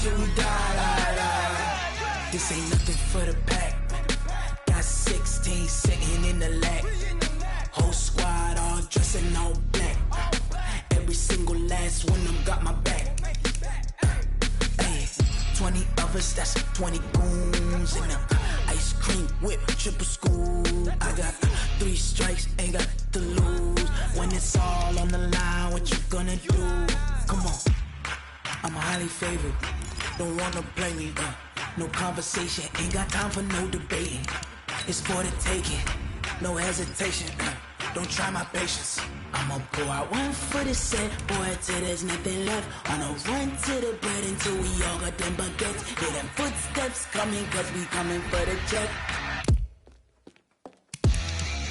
till we die. This ain't nothing for the pack. Got 16 sitting in the lag. Whole squad all dressing all black. Every single last one of them got my back. Hey, 20 of us, that's 20 goons in the ice cream whip, triple scoop. I got 3 strikes, ain't got to lose. When it's all on the line, what you gonna do? Come on, I'm highly favored. Don't wanna play me, no conversation, ain't got time for no debating. It's for the taking, no hesitation. Don't try my patience. I'ma pour out one for the set, boy, till there's nothing left. On a run to the bread until we all got them baguettes. Hear them footsteps coming, cause we coming for the check.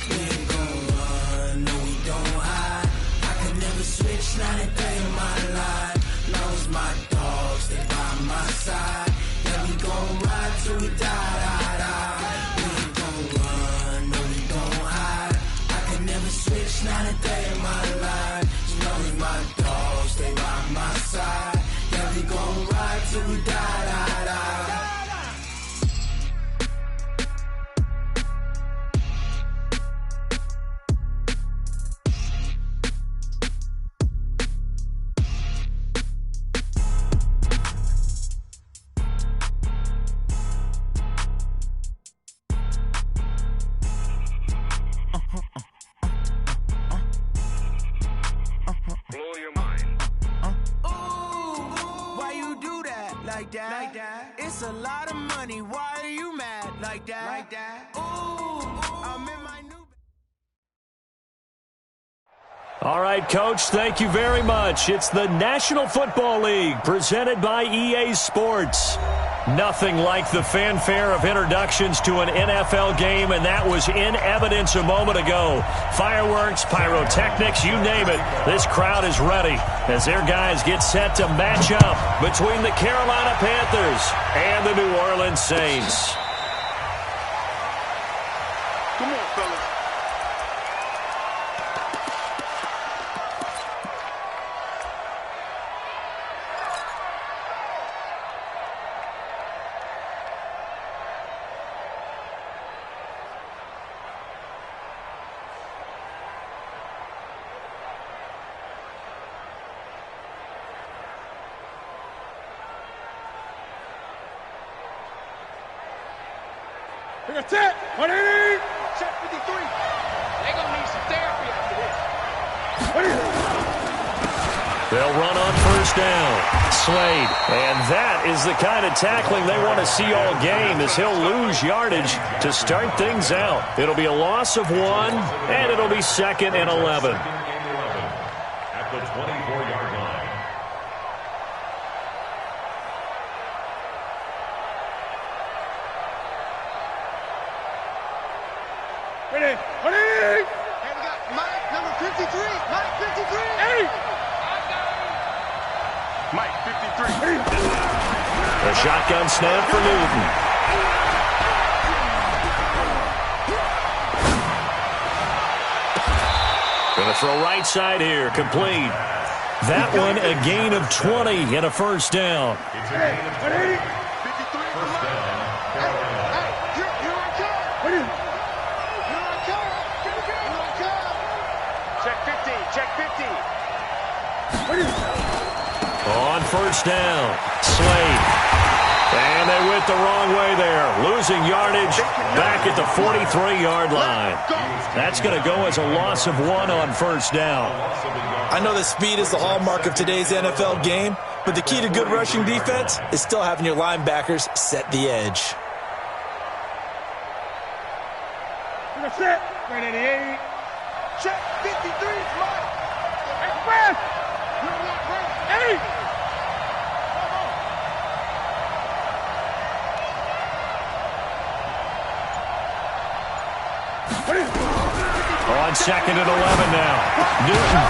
We ain't gon' run, no we don't hide. I could never switch, not a day in my life. Long as my dogs stay by my side. Yeah, we gon' ride till we die. We ain't gon' run, no we don't hide. I could never switch, not a day in my life. As long as my dogs stay by my side. Yeah, we gon' ride till we die. Like that. It's a lot of money. Why are you mad like that? Ooh, I'm in my new. All right, Coach, thank you very much. It's the National Football League presented by EA Sports. Nothing like the fanfare of introductions to an NFL game, and that was in evidence a moment ago. Fireworks, pyrotechnics, you name it. This crowd is ready as their guys get set to match up between the Carolina Panthers and the New Orleans Saints. Come on, fellas. That's it. 180. Check 53. They're going to need some therapy after this. They'll run on first down. Slade. And that is the kind of tackling they want to see all game, as he'll lose yardage to start things out. It'll be a loss of 1, and it'll be 2nd and 11. At the 24-yard line. Ready. 180. And we got Mike, number 53. Mike, 53. Hey. Mike, 53. The shotgun snap for Newton. Going to throw right side here, complete. That one a gain of 20 and a first down. It's a gain of 20. First down, Carolina. Check 50. Check 50. On first down, Slade. And they went the wrong way there. Losing yardage back at the 43-yard line. That's going to go as a loss of 1 on first down. I know that speed is the hallmark of today's NFL game, but the key to good rushing defense is still having your linebackers set the edge. That's it. 188. Check 53. Mike. Express. Hey. On 2nd and 11 now. Newton.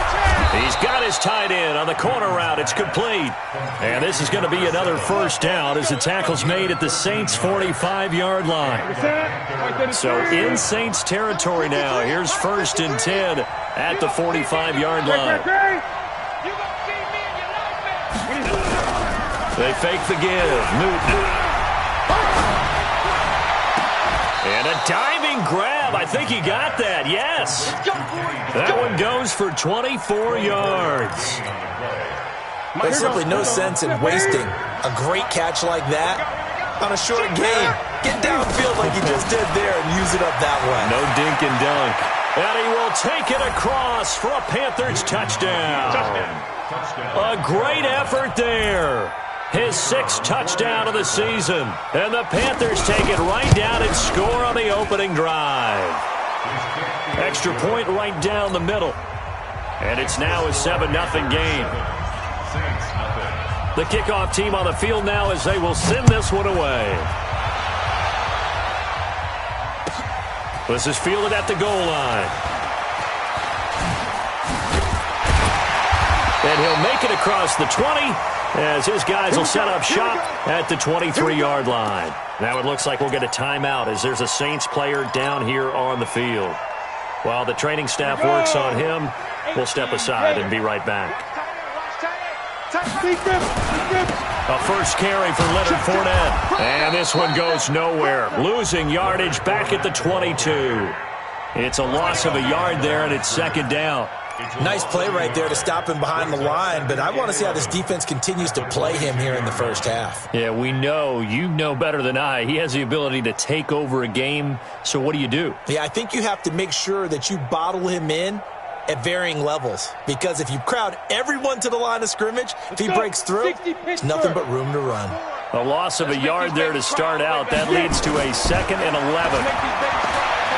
He's got his tight end on the corner route. It's complete. And this is going to be another first down as the tackle's made at the Saints' 45-yard line. So in Saints territory now. Here's 1st and 10 at the 45-yard line. They fake the give. Newton. And a diving grab. I think he got that. Yes. That one goes for 24 yards. There's simply no sense in wasting a great catch like that on a short game. Get downfield like you just did there and use it up that way. No dink and dunk. And he will take it across for a Panthers touchdown. A great effort there. His 6th touchdown of the season. And the Panthers take it right down and score on the opening drive. Extra point right down the middle. And it's now a 7-0 game. The kickoff team on the field now as they will send this one away. This is fielded at the goal line. And he'll make it across the 20 as his guys will set up shop at the 23-yard line. Now it looks like we'll get a timeout as there's a Saints player down here on the field. While the training staff works on him, we'll step aside and be right back. A first carry for Leonard Fournette. And this one goes nowhere. Losing yardage back at the 22. It's a loss of a yard there, and it's 2nd down. Nice play right there to stop him behind the line, but I want to see how this defense continues to play him here in the first half. Yeah, we know. You know better than I. He has the ability to take over a game, so what do you do? Yeah, I think you have to make sure that you bottle him in at varying levels, because if you crowd everyone to the line of scrimmage, if he breaks through, it's nothing but room to run. A loss of a yard there to start out. That leads to a 2nd and 11.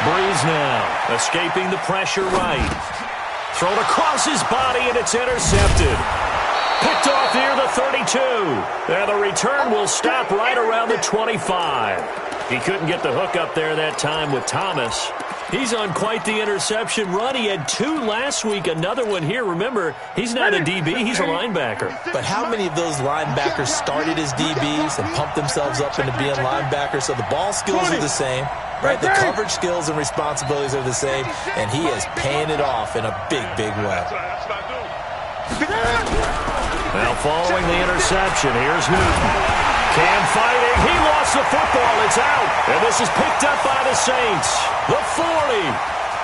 Breeze now, escaping the pressure right. Thrown across his body, and it's intercepted. Picked off near the 32. And the return will stop right around the 25. He couldn't get the hook up there that time with Thomas. He's on quite the interception run. He had 2 last week, another one here. Remember, he's not a DB, he's a linebacker. But how many of those linebackers started as DBs and pumped themselves up into being linebackers? So the ball skills are the same, right? The coverage skills and responsibilities are the same, and he is paying it off in a big, big way. Now following the interception, here's Newton. Cam fighting. He lost the football. It's out. And this is picked up by the Saints. The 40.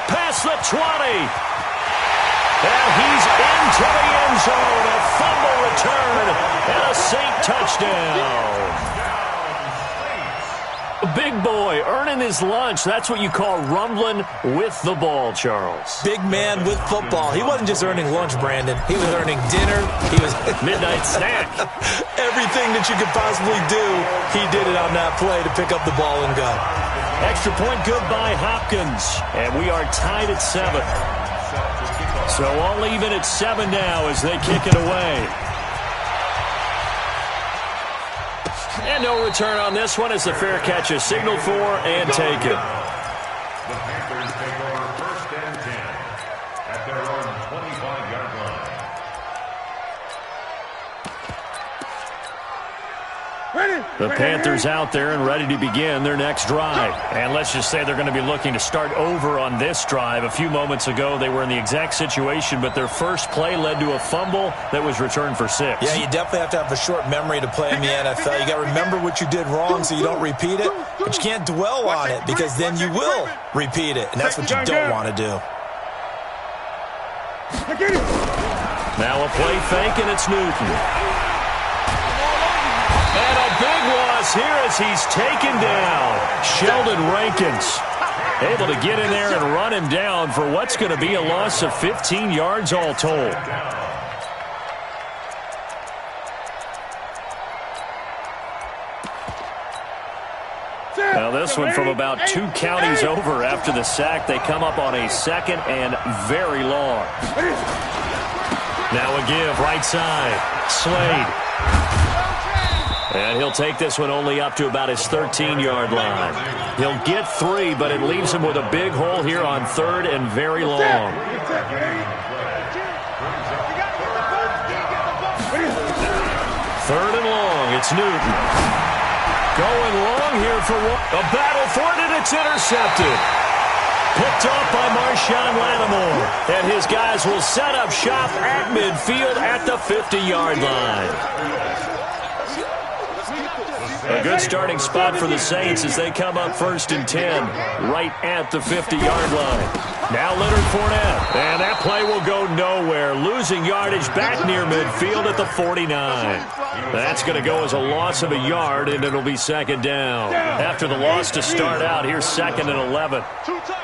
Past the 20. And he's into the end zone. A fumble return. And a Saint touchdown. Big boy earning his lunch. That's what you call rumbling with the ball, Charles. Big man with football. He wasn't just earning lunch, Brandon. He was earning dinner. He was midnight snack. Everything that you could possibly do, he did it on that play to pick up the ball and go. Extra point good by Hopkins. And we are tied at 7. So all even at 7 now as they kick it away. And no return on this one as the fair catch is signaled for and taken. The Panthers take over 1st and 10 at their own 25-yard line. The Panthers out there and ready to begin their next drive. And let's just say they're going to be looking to start over on this drive. A few moments ago, they were in the exact situation, but their first play led to a fumble that was returned for 6. Yeah, you definitely have to have a short memory to play in the NFL. You got to remember what you did wrong so you don't repeat it, but you can't dwell on it because then you will repeat it, and that's what you don't want to do. Now a play fake, and it's Newton. And a big loss here as he's taken down. Sheldon Rankins able to get in there and run him down for what's going to be a loss of 15 yards all told. Now this one from about 2 counties over after the sack. They come up on a 2nd and very long. Now a give right side. Slade. And he'll take this one only up to about his 13-yard line. He'll get 3, but it leaves him with a big hole here on 3rd and very long. 3rd and long. It's Newton. Going long here for a battle for it, and it's intercepted. Picked off by Marshawn Lattimore. And his guys will set up shop at midfield at the 50-yard line. A good starting spot for the Saints as they come up 1st and 10 right at the 50-yard line. Now Leonard Fournette, and that play will go nowhere. Losing yardage back near midfield at the 49. That's going to go as a loss of a yard, and it'll be 2nd down. After the loss to start out, here's 2nd and 11. Two times.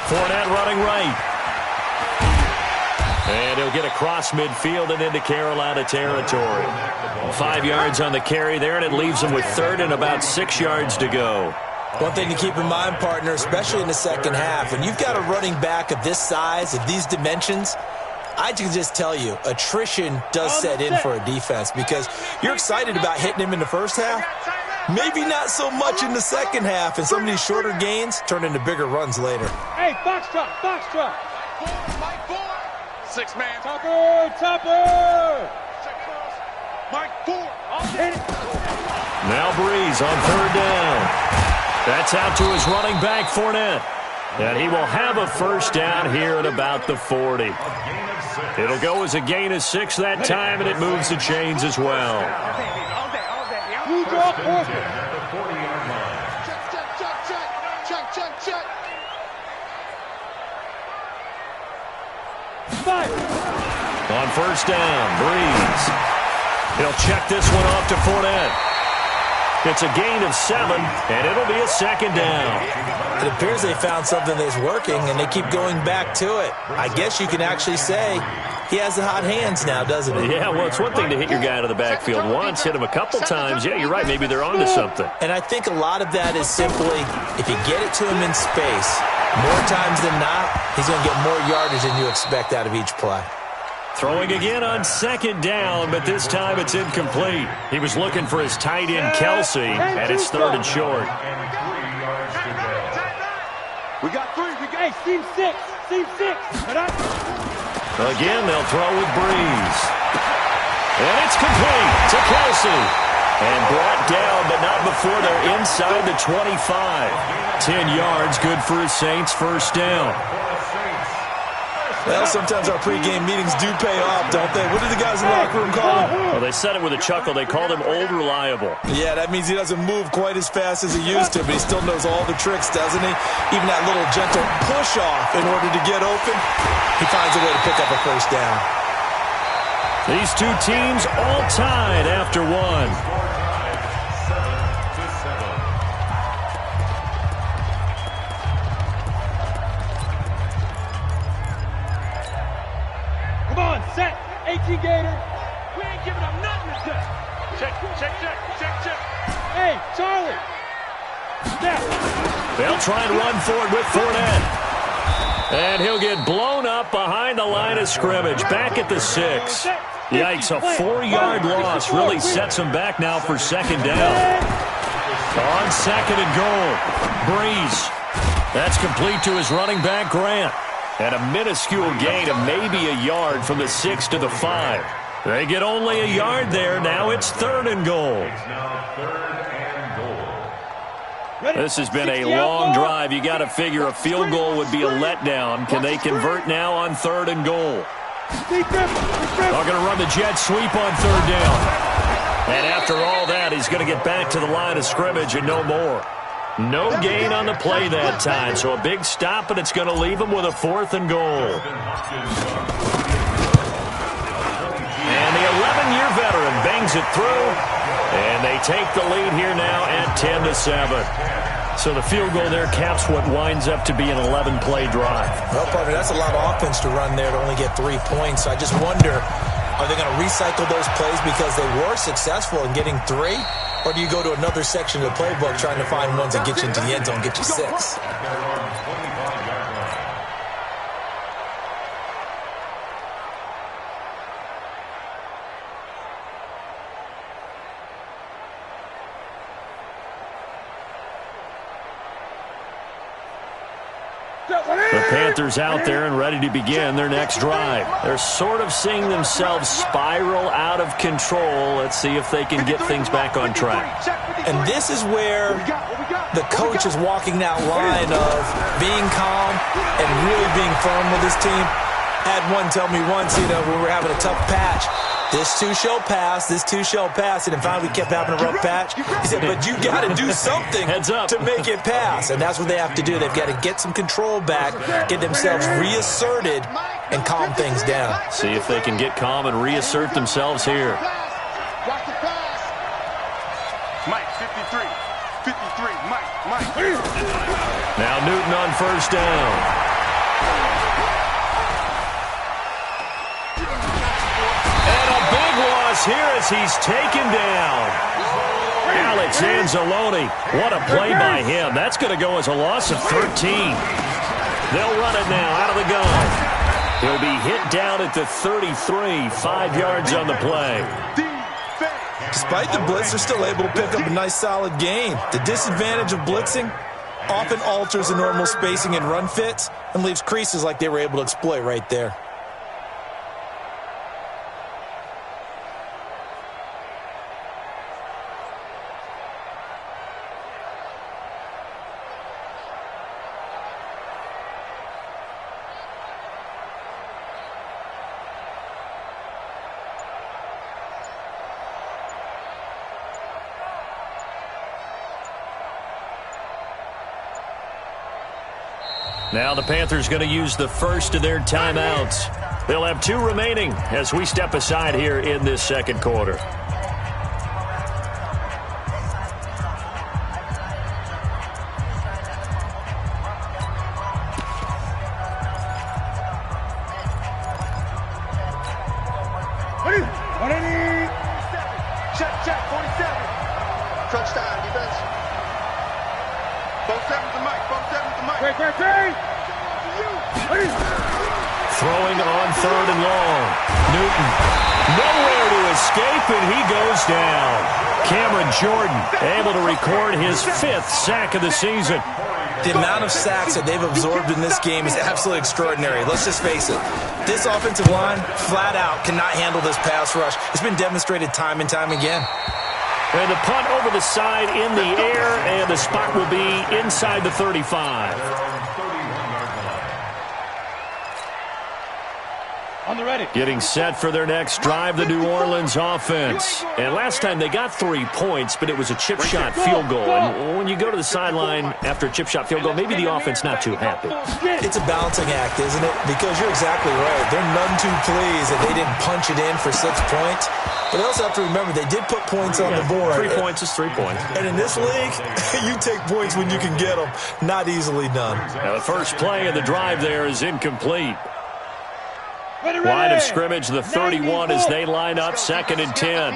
Fournette running right. And he'll get across midfield and into Carolina territory. 5 yards on the carry there, and it leaves him with 3rd and about 6 yards to go. One thing to keep in mind, partner, especially in the second half, when you've got a running back of this size, of these dimensions, I can just tell you, attrition does set in for a defense because you're excited about hitting him in the first half. Maybe not so much in the second half, and some of these shorter gains turn into bigger runs later. Hey, foxtrot. Mike 4. 6-man. Topper. Mike 4. Now Breeze on 3rd down. That's out to his running back, Fournette. And he will have a 1st down here at about the 40. It'll go as a gain of 6 that time, and it moves the chains as well. On 1st down, Breeze. He'll check this one off to Fournette. It's a gain of 7, and it'll be a 2nd down. It appears they found something that's working, and they keep going back to it. I guess you can actually say he has the hot hands now, doesn't he? Yeah, well, it's one thing to hit your guy out of the backfield once, hit him a couple times. Yeah, you're right. Maybe they're onto something. And I think a lot of that is simply if you get it to him in space, more times than not, he's going to get more yardage than you expect out of each play. Throwing again on 2nd down, but this time it's incomplete. He was looking for his tight end, Kelsey, and it's 3rd and short. We got 3. Hey, seam 6. Again, they'll throw with Breeze. And it's complete to Kelsey. And brought down, but not before they're inside the 25. 10 yards, good for his Saints' 1st down. Well, sometimes our pregame meetings do pay off, don't they? What do the guys in the locker room call him? Well, they said it with a chuckle. They called him Old Reliable. Yeah, that means he doesn't move quite as fast as he used to, but he still knows all the tricks, doesn't he? Even that little gentle push-off in order to get open, he finds a way to pick up a 1st down. These two teams all tied after 1. Set. 18 Gator. We ain't giving up nothing to Check. Hey, Charlie. Step. They'll try and run forward with Fournette. And he'll get blown up behind the line of scrimmage. Back at the 6. Yikes, a 4-yard loss really sets him back now for 2nd down. On 2nd and goal, Breeze. That's complete to his running back, Grant. And a minuscule gain of maybe a yard from the 6 to the 5. They get only a yard there. Now it's 3rd and goal. This has been a long drive. You got to figure a field goal would be a letdown. Can they convert now on 3rd and goal? They're going to run the jet sweep on 3rd down. And after all that, he's going to get back to the line of scrimmage and no more. No gain on the play that time, so a big stop, but it's going to leave him with a 4th and goal. And the 11-year veteran bangs it through, and they take the lead here now at 10-7. So the field goal there caps what winds up to be an 11-play drive. Well, partner, that's a lot of offense to run there to only get 3 points. I just wonder, are they going to recycle those plays because they were successful in getting 3? Or do you go to another section of the playbook trying to find ones that get you into the end zone, get you 6? The Panthers out there and ready to begin their next drive. They're sort of seeing themselves spiral out of control. Let's see if they can get things back on track. And this is where the coach is walking that line of being calm and really being firm with his team. I had one tell me once, when we were having a tough patch, This too shall pass. This too shall pass. And finally, we kept having a rough patch. He said, but you got to do something Heads up to make it pass. And that's what they have to do. They've got to get some control back, get themselves reasserted, and calm things down. See if they can get calm and reassert themselves here. Mike, 53. 53. Mike. Now Newton on first down. Here as he's taken down. Alex Anzalone. What a play by him. That's going to go as a loss of 13. They'll run it now out of the gun. He'll be hit down at the 33, 5 yards on the play. Despite the blitz, they're still able to pick up a nice solid gain. The disadvantage of blitzing often alters the normal spacing and run fits and leaves creases like they were able to exploit right there. Now the Panthers going to use the first of their timeouts. They'll have 2 remaining as we step aside here in this second quarter. Check, 47. Touchdown, defense. 47 to Mike, 47 to Mike. Throwing on third and long. Newton nowhere to escape, and he goes down. Cameron Jordan able to record his 5th sack of the season. The amount of sacks that they've absorbed in this game is absolutely extraordinary. Let's just face it. This offensive line, flat out, cannot handle this pass rush. It's been demonstrated time and time again. And the punt over the side in the air, and the spot will be inside the 35. On the ready. Getting set for their next drive, the New Orleans offense. And last time they got 3 points, but it was a chip shot field goal. And when you go to the sideline after a chip shot field goal, maybe the offense not too happy. It's a balancing act, isn't it? Because you're exactly right. They're none too pleased that they didn't punch it in for 6 points. But they also have to remember they did put points on the board. 3 points is 3 points. And in this league, you take points when you can get them. Not easily done. Now the first play of the drive there is incomplete. Line of scrimmage, the 31 as they line up, 2nd and 10.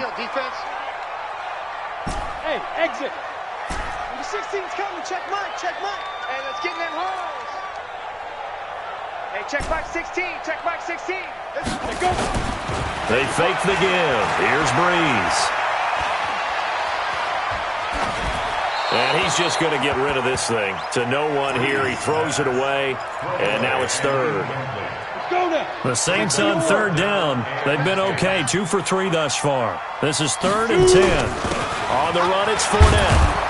Hey, exit. The 16's coming. Check Mike. Hey, let's get in them holes. Hey, check Mike 16. Check Mike 16. Let's go. They fake the give. Here's Breeze. And he's just going to get rid of this thing. To no one here. He throws it away, and now it's 3rd. The Saints on 3rd down. They've been okay. 2 for 3 thus far. This is 3rd and 10. On the run, it's Fournette.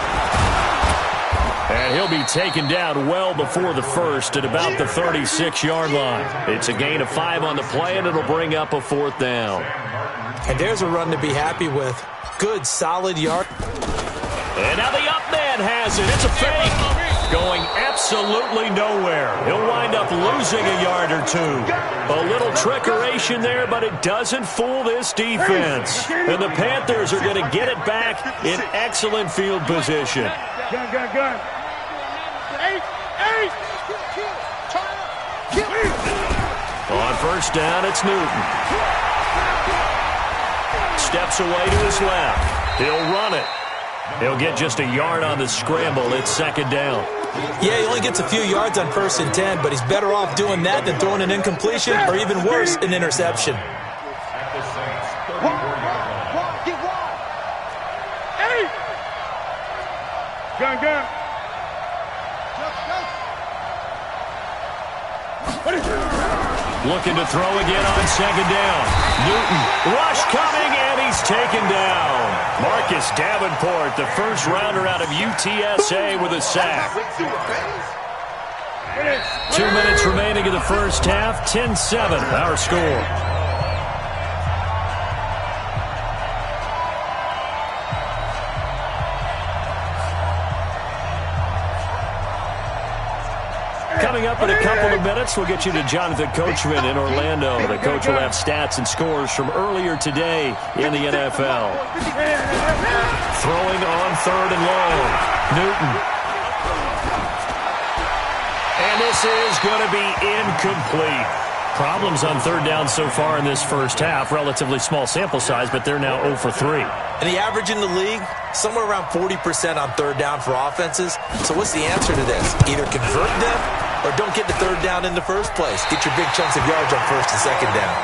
And he'll be taken down well before the first at about the 36-yard line. It's a gain of 5 on the play, and it'll bring up a 4th down. And there's a run to be happy with. Good, solid yard. And now the up man has it. It's a fake. Going absolutely nowhere. He'll wind up losing a yard or 2. A little trickeration there, but it doesn't fool this defense. And the Panthers are going to get it back in excellent field position. Gun. 8. On first down, it's Newton. Steps away to his left. He'll run it. He'll get just a yard on the scramble. It's 2nd down. Yeah, he only gets a few yards on 1st and 10, but he's better off doing that than throwing an incompletion or even worse, an interception. Gun. Looking to throw again on 2nd down. Newton, rush coming, and he's taken down. Marcus Davenport, the first rounder out of UTSA with a sack. 2 minutes remaining in the first half, 10-7, our score. Coming up in a couple of minutes, we'll get you to Jonathan Coachman in Orlando. The coach will have stats and scores from earlier today in the NFL. Throwing on 3rd and long. Newton. And this is going to be incomplete. Problems on 3rd down so far in this first half. Relatively small sample size, but they're now 0 for 3. And the average in the league, somewhere around 40% on 3rd down for offenses. So what's the answer to this? Either convert them or don't get the 3rd down in the first place. Get your big chunks of yards on 1st and 2nd down.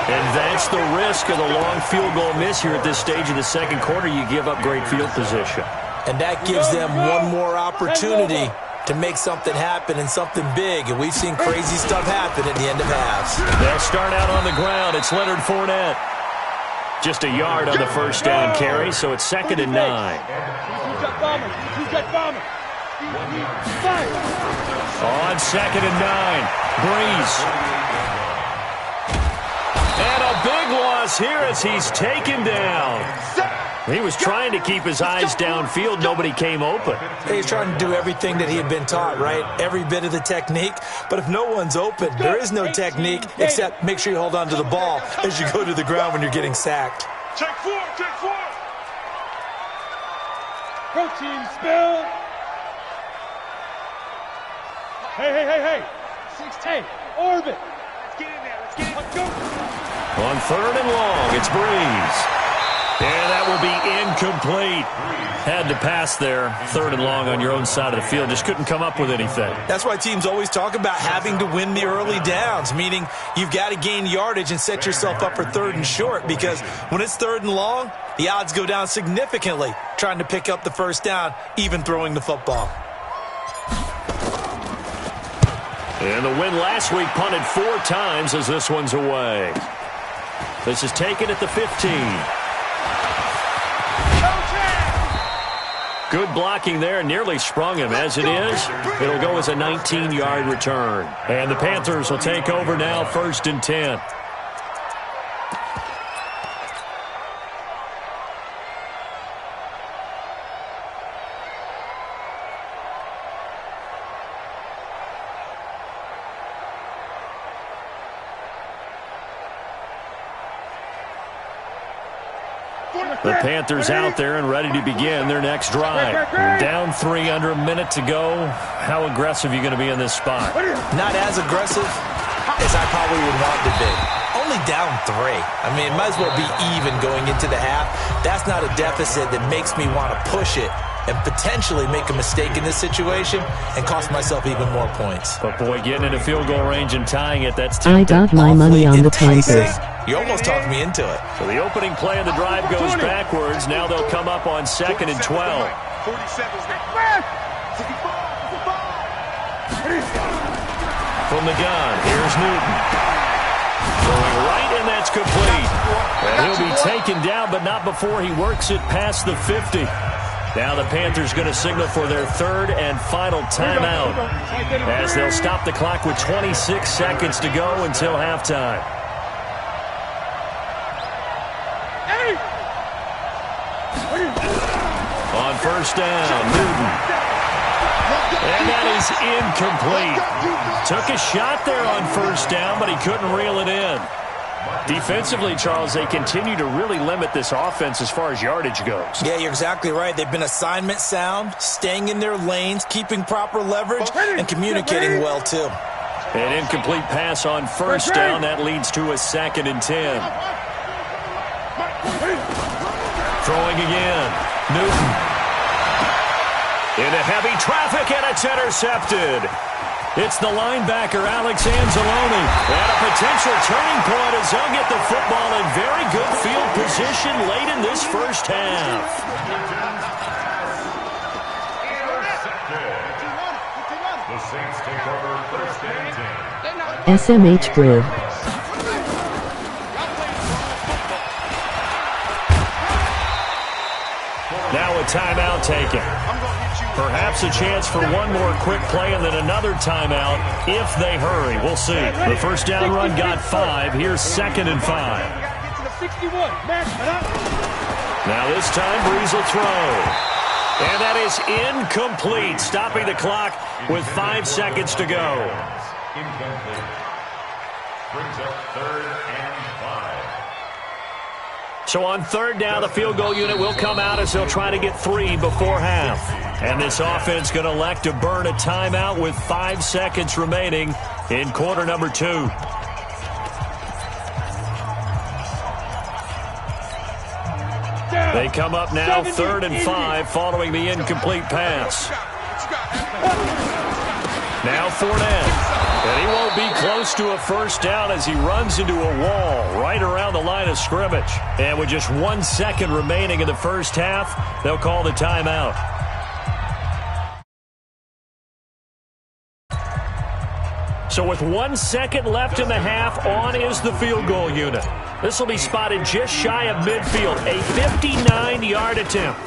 And that's the risk of the long field goal miss here at this stage of the second quarter. You give up great field position. And that gives them one more opportunity to make something happen and something big. And we've seen crazy stuff happen at the end of halves. They'll start out on the ground. It's Leonard Fournette. Just a yard on the first down carry, so it's 2nd and 9. On 2nd and 9, Breeze. And a big loss here as he's taken down. He was trying to keep his eyes downfield. Nobody came open. He's trying to do everything that he had been taught, right? Every bit of the technique. But if no one's open, there is no technique except make sure you hold on to the ball as you go to the ground when you're getting sacked. Check 4, check 4. Protein spill. Hey. 16. Orbit. Let's get in there. Let's get in. Let's go. On 3rd and long, it's Breeze. And that will be incomplete. Had to pass there. 3rd and long on your own side of the field. Just couldn't come up with anything. That's why teams always talk about having to win the early downs, meaning you've got to gain yardage and set yourself up for 3rd and short, because when it's 3rd and long, the odds go down significantly trying to pick up the first down, even throwing the football. And the win last week punted 4 times as this one's away. This is taken at the 15. Good blocking there, nearly sprung him. As it is, it'll go as a 19-yard return. And the Panthers will take over now, 1st and 10. The Panthers out there and ready to begin their next drive. Down 3, under a minute to go. How aggressive are you going to be in this spot? Not as aggressive as I probably would want to be. Only down 3. I mean, it might as well be even going into the half. That's not a deficit that makes me want to push it and potentially make a mistake in this situation and cost myself even more points. But boy, getting into field goal range and tying it, that's I got my money on the Panthers. You almost talked me into it. So the opening play of the drive goes backwards. Now they'll come up on 2nd and 12. 47. From the gun, here's Newton. Throwing right, and that's complete. And he'll be taken down, but not before he works it past the 50. Now the Panthers going to signal for their 3rd and final timeout as they'll stop the clock with 26 seconds to go until halftime. On 1st down, Newton. And that is incomplete. Took a shot there on 1st down, but he couldn't reel it in. Defensively, Charles, they continue to really limit this offense as far as yardage goes. Yeah, you're exactly right. They've been assignment sound, staying in their lanes, keeping proper leverage, and communicating well, too. An incomplete pass on 1st down. That leads to a 2nd and 10. Throwing again. Newton. Into heavy traffic, and it's intercepted. It's the linebacker, Alex Anzalone. And a potential turning point as they'll get the football in very good field position late in this first half. The Saints take over 1st and 10. SMH Brew. Now a timeout taken. Perhaps a chance for one more quick play and then another timeout if they hurry. We'll see. The first down run got 5. Here's 2nd and 5. Now this time, Breeze will throw. And that is incomplete, stopping the clock with 5 seconds to go. Incomplete. Brings up 3rd and 5. So on 3rd down, the field goal unit will come out as they'll try to get 3 before half. And this offense going to elect to burn a timeout with 5 seconds remaining in quarter number 2. They come up now 3rd and 5 following the incomplete pass. Now Fournette. And he won't be close to a first down as he runs into a wall right around the line of scrimmage. And with just 1 second remaining in the first half, they'll call the timeout. So with 1 second left in the half, on is the field goal unit. This will be spotted just shy of midfield, a 59-yard attempt.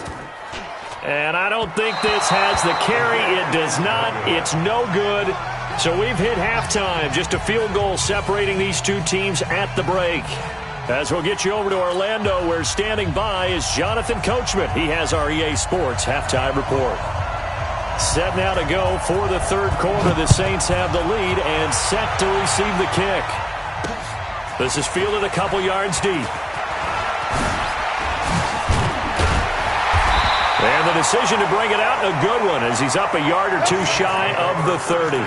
And I don't think this has the carry. It does not. It's no good. So we've hit halftime. Just a field goal separating these two teams at the break. As we'll get you over to Orlando, where standing by is Jonathan Coachman. He has our EA Sports halftime report. Set now to go for the 3rd quarter. The Saints have the lead and set to receive the kick. This is fielded a couple yards deep. And the decision to bring it out, a good one, as he's up a yard or 2 shy of the 30.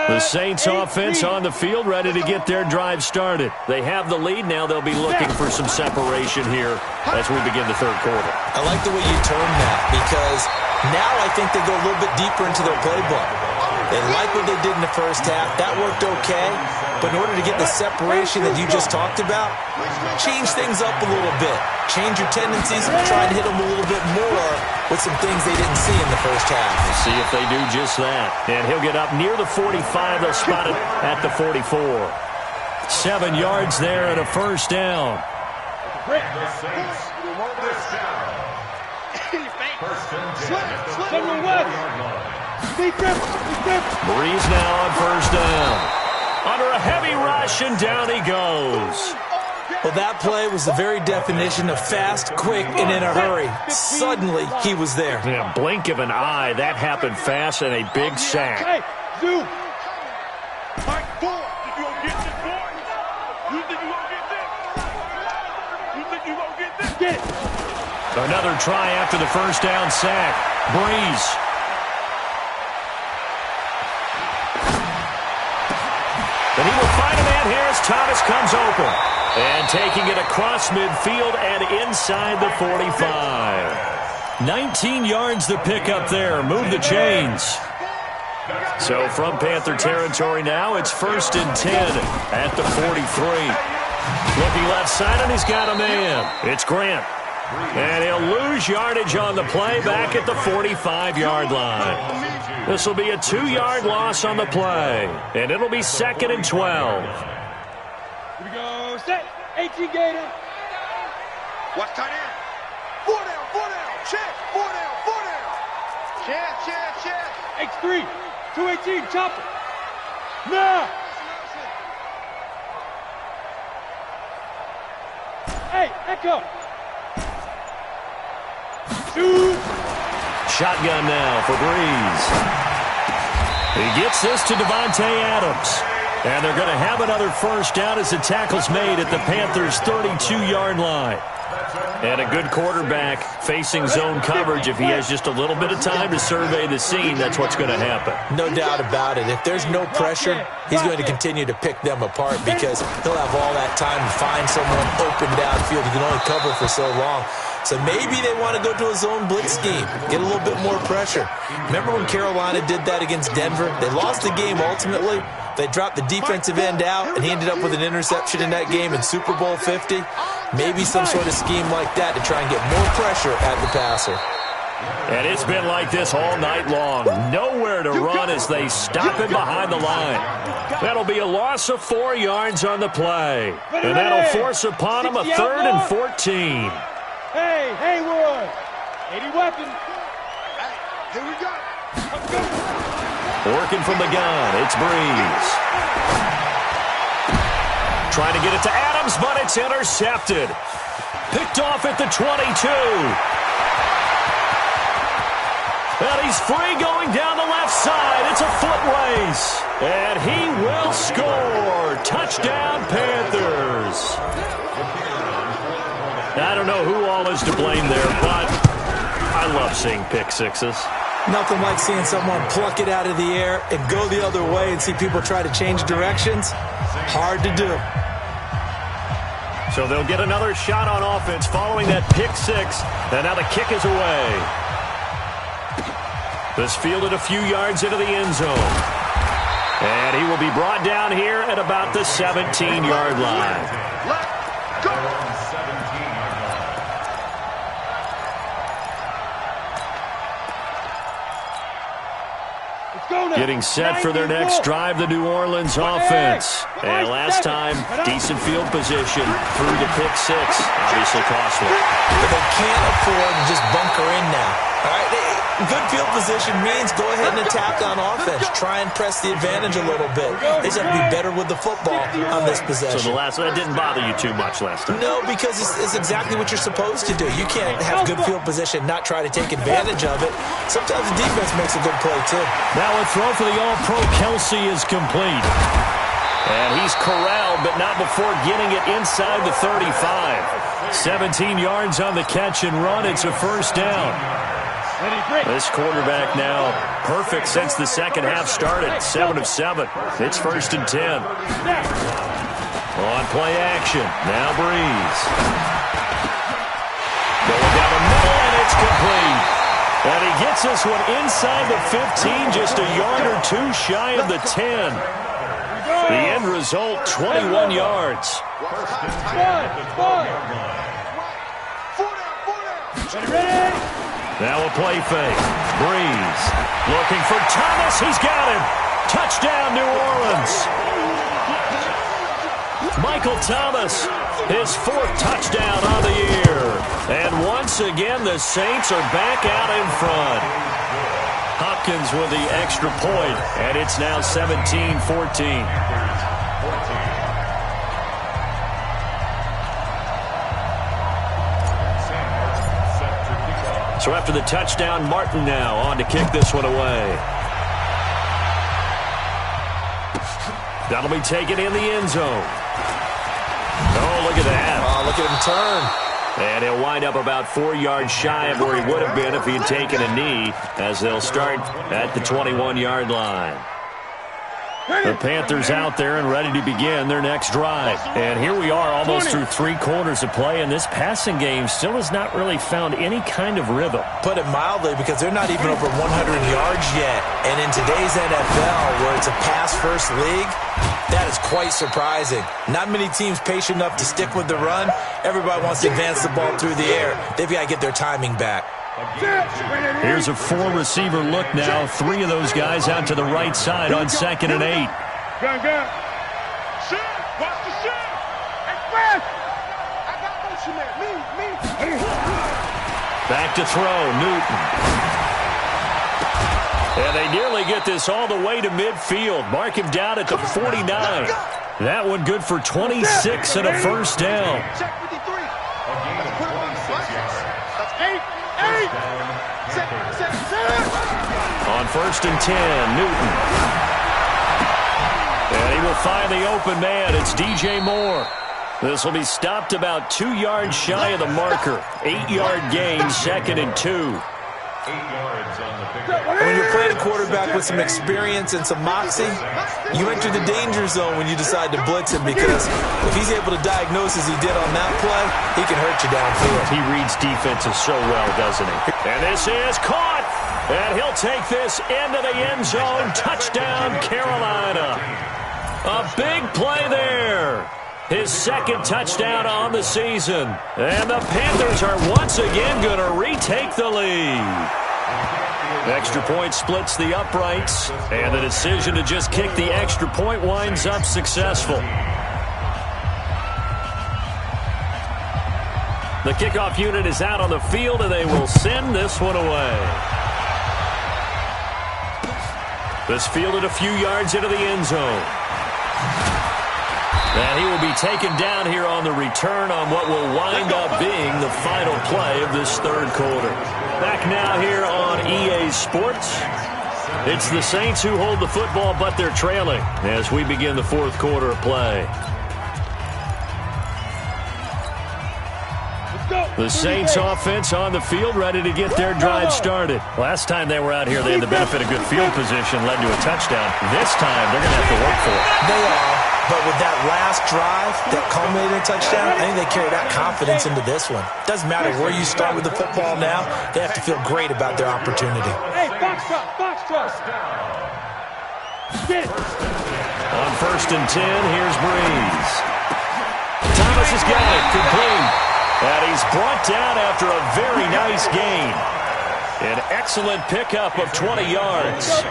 The Saints offense on the field, ready to get their drive started. They have the lead. Now they'll be looking for some separation here as we begin the 3rd quarter. I like the way you termed that, because now I think they go a little bit deeper into their playbook. They like what they did in the first half. That worked okay. But in order to get the separation that you just talked about, change things up a little bit. Change your tendencies and try to hit them a little bit more with some things they didn't see in the first half. We'll see if they do just that. And he'll get up near the 45. They'll spot it at the 44. 7 yards there and a first down. The Saints, first down. First and 10 at the 44-yard line. Breeze now on first down. Under a heavy rush, and down he goes. Well, that play was the very definition of fast, quick, and in a hurry. Suddenly, he was there. In a blink of an eye, that happened fast, and a big sack. Hey, Zoo. Mike, boy, you gonna get this, boy? You think you gonna get this? You think you gonna get this? Get it. Another try after the first down sack. Breeze. And he will find a man here as Thomas comes open. And taking it across midfield and inside the 45. 19 yards the pickup there. Move the chains. So from Panther territory now, it's 1st and 10 at the 43. Looking left side, and he's got a man. It's Grant. And he'll lose yardage on the play back at the 45-yard line. This will be a 2-yard loss on the play. And it'll be 2nd and 12. Here we go. Set. 18 Gator. Watch tight end. 4 down. Check. 4 down. Check. X3. 218. Chopper. Now. Hey, Echo. Shoot. Shotgun now for Breeze. He gets this to Devontae Adams. And they're going to have another first down as the tackle's made at the Panthers' 32-yard line. And a good quarterback facing zone coverage. If he has just a little bit of time to survey the scene, that's what's going to happen. No doubt about it. If there's no pressure, he's going to continue to pick them apart because he'll have all that time to find someone open downfield. He can only cover for so long. So maybe they want to go to a zone blitz scheme, get a little bit more pressure. Remember when Carolina did that against Denver? They lost the game ultimately. They dropped the defensive end out, and he ended up with an interception in that game in Super Bowl 50. Maybe some sort of scheme like that to try and get more pressure at the passer. And it's been like this all night long. Nowhere to run as they stop him behind the line. That'll be a loss of 4 yards on the play. And that'll force upon him a 3rd and 14. Hey, Haywood. 80 weapons. Here we go. Working from the gun, it's Breeze. trying to get it to Adams, but it's intercepted. Picked off at the 22. And he's free going down the left side. It's a foot race. And he will score. Touchdown, Panthers. I don't know who all is to blame there, but I love seeing pick sixes. Nothing like seeing someone pluck it out of the air and go the other way and see people try to change directions. Hard to do. So they'll get another shot on offense following that pick six. And now the kick is away. This fielded a few yards into the end zone. And he will be brought down here at about the 17-yard line. Let's go. Getting set for their next drive, the New Orleans offense. And last time, decent field position through the pick six. Obviously costly. But they can't afford to just bunker in now. All right, good field position means go ahead and attack on offense. Try and press the advantage a little bit. They just have to be better with the football on this possession. So that didn't bother you too much last time? No, because it's exactly what you're supposed to do. You can't have good field position, not try to take advantage of it. Sometimes the defense makes a good play, too. Now a throw for the All-Pro Kelsey is complete. And he's corralled, but not before getting it inside the 35. 17 yards on the catch and run. It's a first down. This quarterback now perfect since the second half started. 7 of 7. It's 1st and 10. On play action. Now Breeze. Going down the middle, and it's complete. And he gets this one inside the 15, just a yard or two shy of the 10. The end result, 21 yards. Now a play fake. Breeze looking for Thomas. He's got him. Touchdown, New Orleans. Michael Thomas, his 4th touchdown on the year. And once again, the Saints are back out in front. Hopkins with the extra point, and it's now 17-14. So after the touchdown, Martin now on to kick this one away. That'll be taken in the end zone. Oh, look at that. Oh, look at him turn. And he'll wind up about 4 yards shy of where he would have been if he had taken a knee, as they'll start at the 21-yard line. The Panthers out there and ready to begin their next drive. And here we are almost through 3 quarters of play, and this passing game still has not really found any kind of rhythm. Put it mildly, because they're not even over 100 yards yet. And in today's NFL, where it's a pass-first league, that is quite surprising. Not many teams patient enough to stick with the run. Everybody wants to advance the ball through the air. They've got to get their timing back. Here's a 4-receiver look now. 3 of those guys out to the right side on 2nd and 8. Gun. Shit. Watch the shit. Express. I got motion there. Me. Back to throw. Newton. And they nearly get this all the way to midfield. Mark him down at the 49. That one good for 26 and a first down. Check 53. Let's put him on the flat. That's 8. On 1st and 10, Newton. And he will find the open man. It's DJ Moore. This will be stopped about 2 yards shy of the marker. 8-yard gain, 2nd and 2. 8 yards on the pick. When you're playing a quarterback with some experience and some moxie, you enter the danger zone when you decide to blitz him, because if he's able to diagnose as he did on that play, he can hurt you downfield. He reads defenses so well, doesn't he? And this is caught. And he'll take this into the end zone. Touchdown, Carolina. A big play there. His 2nd touchdown on the season. And the Panthers are once again going to retake the lead. Extra point splits the uprights, and the decision to just kick the extra point winds up successful. The kickoff unit is out on the field, and they will send this one away. This fielded a few yards into the end zone. And he will be taken down here on the return on what will wind up being the final play of this third quarter. Back now here on EA Sports. It's the Saints who hold the football, but they're trailing as we begin the fourth quarter of play. The Saints offense on the field, ready to get their drive started. Last time they were out here, they had the benefit of good field position, led to a touchdown. This time, they're going to have to work for it. They are, but with that last drive that culminated in a touchdown, I think they carry that confidence into this one. Doesn't matter where you start with the football now, they have to feel great about their opportunity. Hey, box truck. Get it. On 1st and 10, here's Breeze. Thomas has got it, complete. And he's brought down after a very nice gain. An excellent pickup of 20 yards.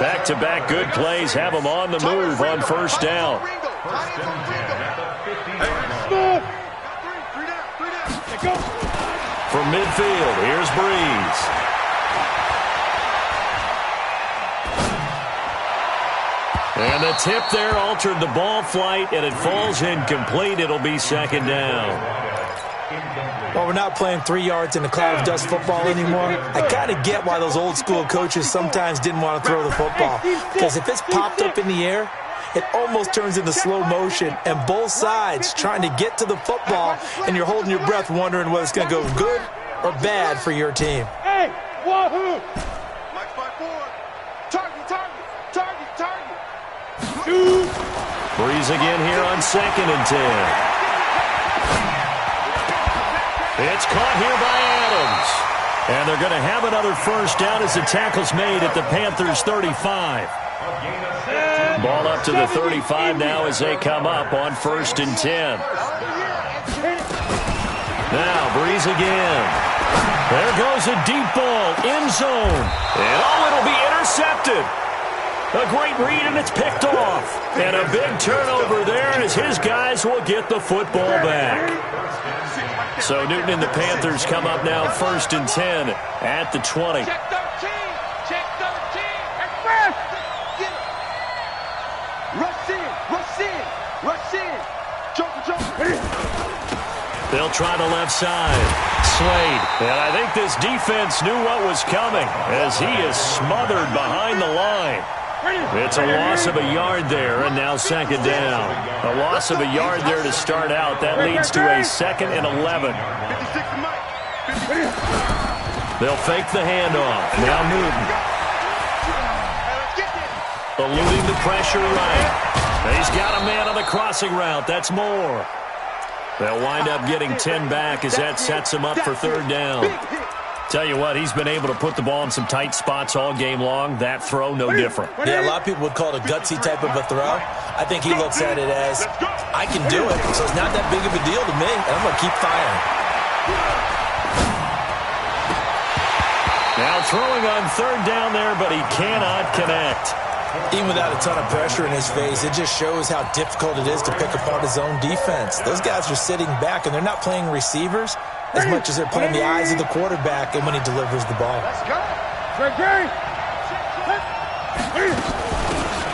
Back-to-back good plays have him on the move on 1st down. From midfield, here's Breeze. And the tip there altered the ball flight, and it falls incomplete. It'll be 2nd down. Well, we're not playing 3 yards in a cloud of dust football anymore. I kind of get why those old school coaches sometimes didn't want to throw the football. Because if it's popped up in the air, it almost turns into slow motion. And both sides trying to get to the football, and you're holding your breath wondering whether it's going to go good or bad for your team. Hey, wahoo! Target. Breeze again here on 2nd and 10. It's caught here by Adams. And they're going to have another 1st down as the tackle's made at the Panthers' 35. Ball up to the 35 now as they come up on 1st and 10. Now Breeze again. There goes a deep ball, end zone. And it'll be intercepted. A great read, and it's picked off. And a big turnover there as his guys will get the football back. So Newton and the Panthers come up now 1st and 10 at the 20. Check 13. Rush in. Joker. They'll try the left side. Slade. And I think this defense knew what was coming as he is smothered behind the line. It's a loss of a yard there, and now 2nd down. A loss of a yard there to start out. That leads to a 2nd and 11. They'll fake the handoff. Now Newton. Eluding the pressure right. He's got a man on the crossing route. That's more. They'll wind up getting 10 back as that sets him up for 3rd down. Tell you what, he's been able to put the ball in some tight spots all game long. That throw, no different. Yeah, a lot of people would call it a gutsy type of a throw. I think he looks at it as, I can do it, so it's not that big of a deal to me, and I'm going to keep firing. Now throwing on 3rd down there, but he cannot connect. Even without a ton of pressure in his face, it just shows how difficult it is to pick apart his own defense. Those guys are sitting back, and they're not playing receivers as much as they're playing the eyes of the quarterback and when he delivers the ball.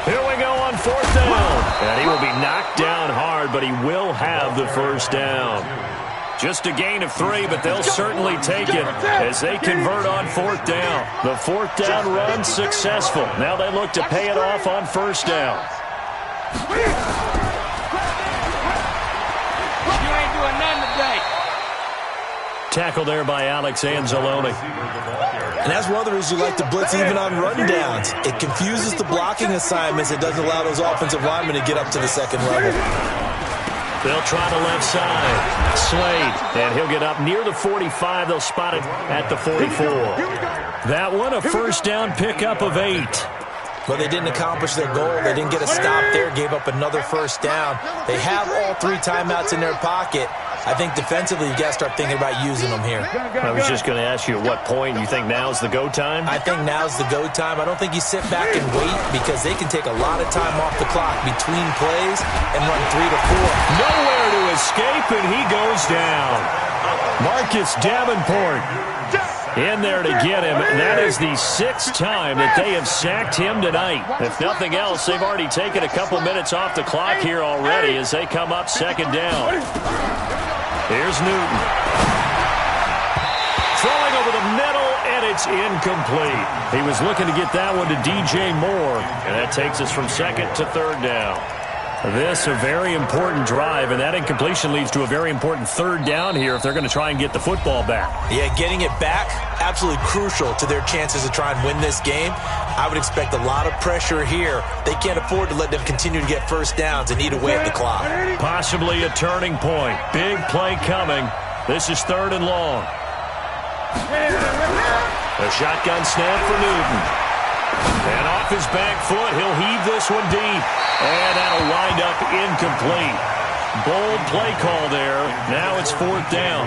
Here we go on 4th down. And he will be knocked down hard, but he will have the 1st down. Just a gain of 3, but they'll certainly take it as they convert on 4th down. The 4th down run successful. Now they look to pay it off on 1st down. You ain't doing nothing today. Tackle there by Alex Anzalone. And that's one of the reasons you like to blitz even on rundowns. It confuses the blocking assignments. It doesn't allow those offensive linemen to get up to the 2nd level. They'll try the left side. Slade, and he'll get up near the 45. They'll spot it at the 44. That one, a 1st down pickup of 8. But they didn't accomplish their goal. They didn't get a stop there, gave up another 1st down. They have all 3 timeouts in their pocket. I think defensively, you got to start thinking about using them here. I was just going to ask you at what point you think now's the go time? I think now's the go time. I don't think you sit back and wait because they can take a lot of time off the clock between plays and run 3 to 4. Nowhere to escape, and he goes down. Marcus Davenport. in there to get him. That is the 6th time that they have sacked him tonight. If nothing else, they've already taken a couple minutes off the clock here already as they come up 2nd down. Here's Newton. Throwing over the middle, and it's incomplete. He was looking to get that one to DJ Moore, and that takes us from 2nd to 3rd down. This a very important drive, and that incompletion leads to a very important 3rd down here if they're going to try and get the football back. Yeah, getting it back, absolutely crucial to their chances to try and win this game. I would expect a lot of pressure here. They can't afford to let them continue to get 1st downs and eat away at the clock. Possibly a turning point. Big play coming. This is 3rd and long. A shotgun snap for Newton. And off his back foot, he'll heave this one deep. And that'll wind up incomplete. Bold play call there. Now it's 4th down.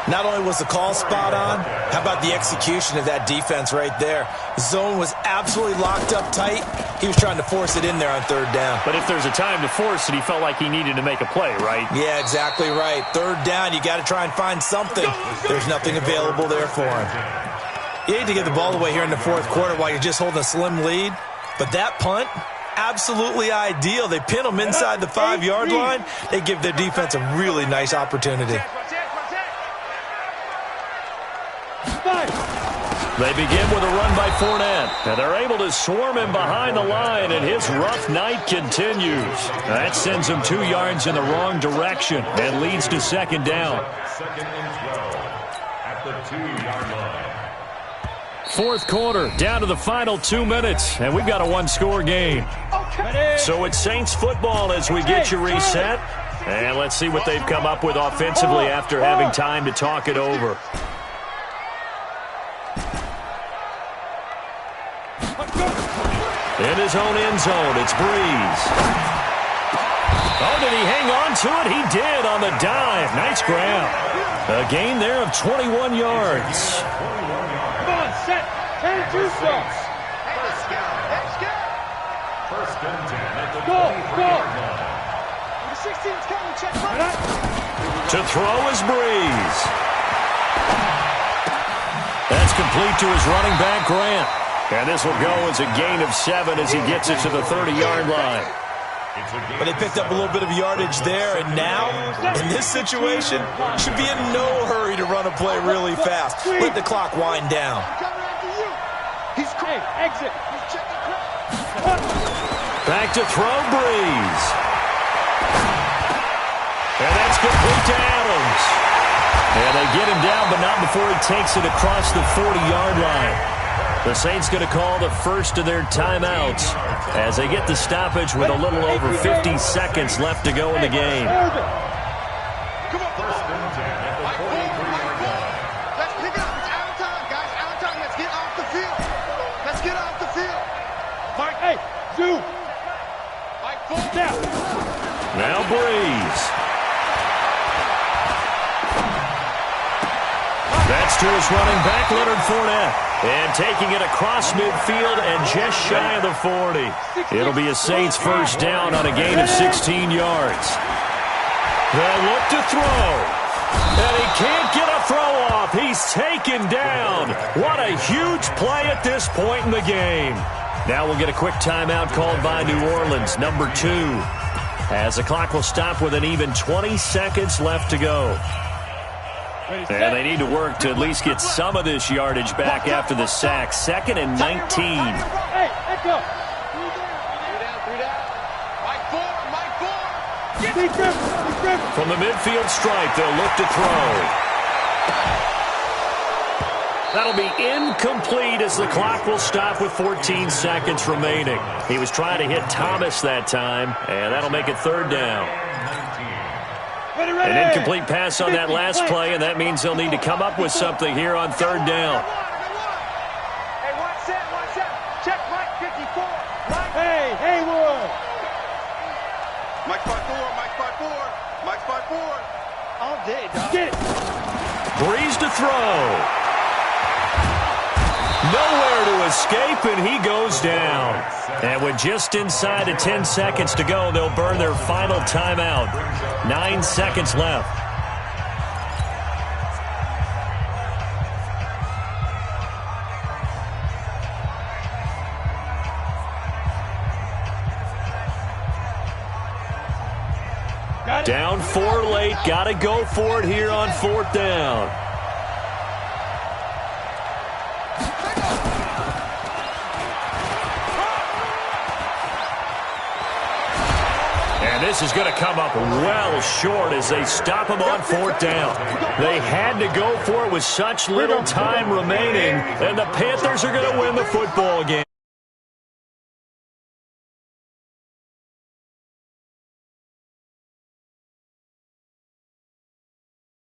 Not only was the call spot on, how about the execution of that defense right there? Zone was absolutely locked up tight. He was trying to force it in there on 3rd down. But if there's a time to force it, he felt like he needed to make a play, right? Yeah, exactly right. 3rd down, you got to try and find something. There's nothing available there for him. You need to get the ball away here in the 4th quarter while you're just holding a slim lead. But that punt, absolutely ideal. They pin them inside the 5-yard line. They give their defense a really nice opportunity. They begin with a run by Fournette, and they're able to swarm him behind the line, and his rough night continues. That sends him 2 yards in the wrong direction and leads to 2nd down. 2nd and 12 at the 2-yard line. 4th quarter, down to the final 2 minutes, and we've got a 1-score game. So it's Saints football as we get you reset, and let's see what they've come up with offensively after having time to talk it over. In his own end zone, it's Breeze. Oh, did he hang on to it? He did on the dive. Nice grab. A gain there of 21 yards. Come on, set. 10 2 shots. First and 10 at the Go. 23-yard line. The 16's coming. Check right. To throw is Breeze. That's complete to his running back, Grant. And this will go as a gain of 7 as he gets it to the 30-yard line. But they picked up a little bit of yardage there, and now, in this situation, should be in no hurry to run a play really fast. Let the clock wind down. He's great. Exit. Back to throw, Breeze. And that's complete to Adams. And they get him down, but not before he takes it across the 40-yard line. The Saints going to call the first of their timeouts as they get the stoppage with a little over 50 seconds left to go in the game. Come on. First and 10 at the 43-yard line. Let's pick it up. It's out of time, guys. Out of time. Let's get off the field. Let's get off the field. Mike, hey, Zoo. Mike, full Down. Now Breeze. That's to his running back, Leonard Fournette. And taking it across midfield and just shy of the 40. It'll be a Saints first down on a gain of 16 yards. They'll look to throw. And he can't get a throw off. He's taken down. What a huge play at this point in the game. Now we'll get a quick timeout called by New Orleans, number 2. As the clock will stop with an even 20 seconds left to go. And they need to work to at least get some of this yardage back after the sack. 2nd and 19. Hey, let's go. 3 down. Mike, 4. From the midfield stripe, they'll look to throw. That'll be incomplete as the clock will stop with 14 seconds remaining. He was trying to hit Thomas that time, and that'll make it 3rd down. An incomplete pass on that last play, and that means they'll need to come up with something here on 3rd down. Hey, one set. Check Mike 54. Hey, Haywood. Mike 5-4. All day, dog. Get it. Breeze to throw. Nowhere to escape, and he goes down. And with just inside of 10 seconds to go, they'll burn their final timeout. 9 seconds left. Down 4 late. Got to go for it here on 4th down. And this is going to come up well short as they stop him on 4th down. They had to go for it with such little time remaining, and the Panthers are going to win the football game.